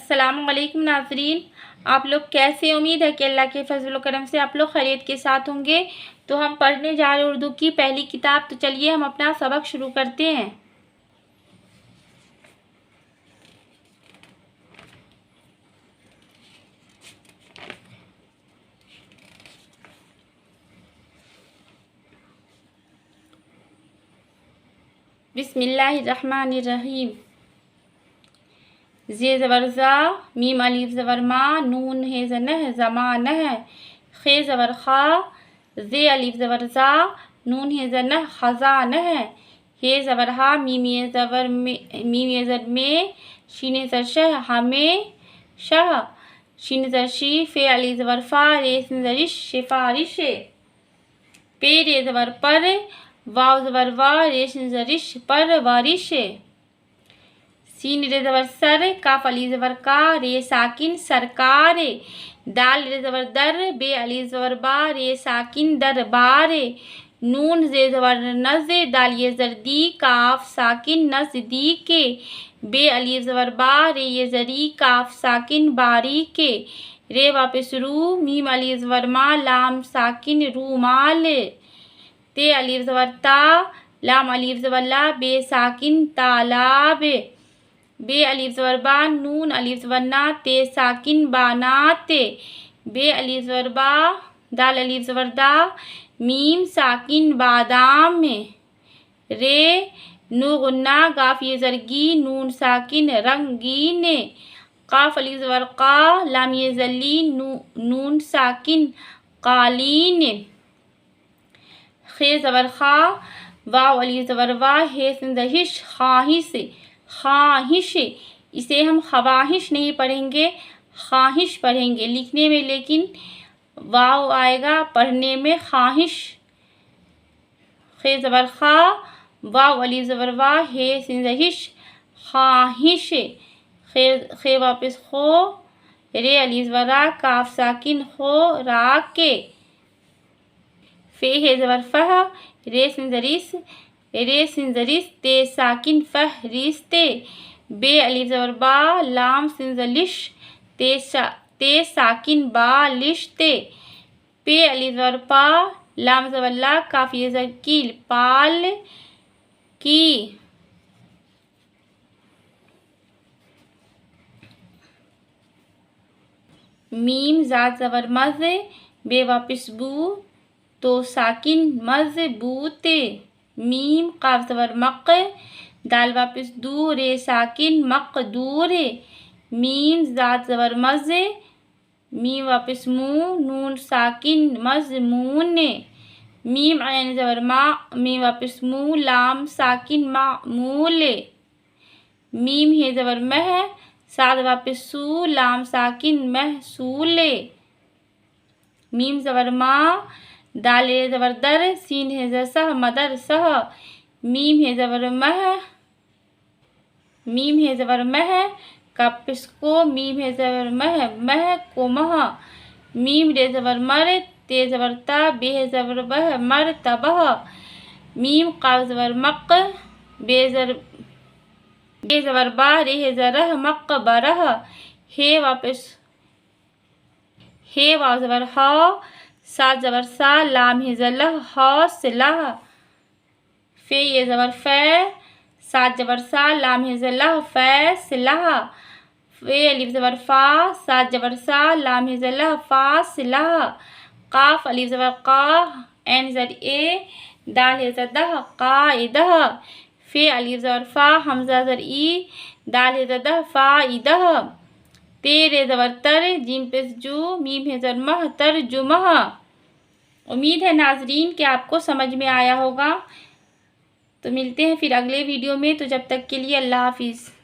अस्सलाम वालेकुम नाज़रीन, आप लोग कैसे? उम्मीद है कि अल्लाह के फजल करम से आप लोग खैरियत के साथ होंगे। तो हम पढ़ने जा रहे हैं उर्दू की पहली किताब। तो चलिए हम अपना सबक शुरू करते हैं। बिस्मिल्लाहिर्रहमानिर्रहीम। ज़े ज़बर ज़ा, मीम अलिफ ज़बर मा, नून है ज़नह ज़मानह, खे ज़बर खा, ज़े अलिफ ज़बर ज़ा, नून है ज़नह खज़ानह, हे ज़बर हा, मीम ये ज़बर में, शीन ज़र शह हमें शह, शीन ज़र शी, फे अली ज़बर फा, रे ज़रिश सिफारिश, पे रे ज़बर पर, वाव ज़बर वा, रे ज़रिश पर वारिश, सीन रे ज़बर सर, काफ अली ज़बर का, रे साकिन सरकार, दाल रे ज़बर दर, बे अली ज़बर बा, रे साकिन दर बार, नून जे ज़बर नज, दाल ये जर्दी, काफ साकिन नज़दीक, बे अली ज़बर बा, रे ये जरी, काफ साकिन बारीक, रे वापस रू, मीम अली ज़बर मा, लाम साकिन रूमाल, ते अली ज़बर ता, लाम अली ज़बर ला, बे साकिन तालाब, बे अलिफ ज़बर बा, नून अलिफ ज़बर ना, ते साकिन बानात, बे अलिफ ज़बर बा, दाल अलिफ ज़बर दा, मीम साकिन बादाम, रे नू गुन्ना, गाफ ये ज़रगी, नून साकिन रंगीन, काफ अलिफ ज़बर का, लाम ये ज़ली, नून साकिन कालीन, खे ज़बर खा, वाव अलिफ ज़बर वा, हे सिंदहिश ख्वाहिश, ख्वाहिश, इसे हम ख्वाहिश नहीं पढ़ेंगे, ख्वाहिश पढ़ेंगे। लिखने में लेकिन वाव आएगा, पढ़ने में ख्वाहिश। खे ज़बर खा, वाव अली ज़बर वा, हे सिंदहिश ख्वाहिश, खे वापस खो, रे अली ज़बरा, काफ साकिन खो राके, फे हे ज़बर फह, रे सिंजरिस, ते साकिन फह रिश्ते, बे अलिफ ज़बर बा, लाम सिंजलिश, ते साकिन बा लिश्ते, पे अलिफ ज़बर पा, लाम ज़बर ला, काफ ये ज़कील पाल की, मीम ज़ात ज़बर मज़, बे वापिस बू, तो साकिन मज़बूते, मीम काफ ज़बर मक, दाल वापिस दू, रे साकिन मक़दूर, मीम ज़ात ज़बर मज़, मीम वापिस मू, नून साकिन मज़मून, मीम ऐन ज़बर मा, मीम वापिस मू, लाम साकिन मामूल, मीम हे ज़बर मह, साद वापिस सू, लाम साकिन महसूल, मीम ज़बर मा, दाल हे ज़बर दर, सीन हे ज़र सह, मदर सह, मीम हे ज़बर मह, कापिस को, मीम हे ज़बर मह को मह, मीम रे ज़बर मर, ते ज़बर ता, बे हे ज़बर बह, मर तबह, मीम काफ ज़बर मक, बे ज़बर बा, रे हे ज़रह, मक बरह, हे वाव ज़बर हा, सात ज़बर सा, लाम हे ज़लह, हौसला, फे ये ज़बर फै, सात ज़बर सा, लाम हे ज़लह, फैसला, फे अलिफ ज़बर फा, सात ज़बर सा, लाम हे ज़लह, फासला, काफ अलिफ ज़बर का, ऐन ज़र ए, दाल हे ज़दह, काइदह, फे अलिफ ज़बर फा, हमज़ा ज़र ई, दाल हे ज़दह, फाइदह, ते रे ज़बर तर, जीम पेश जू, मीम हे ज़र मह, तर्जुमह। उम्मीद है नाजरीन कि आपको समझ में आया होगा। तो मिलते हैं फिर अगले वीडियो में। तो जब तक के लिए अल्लाह हाफिज़।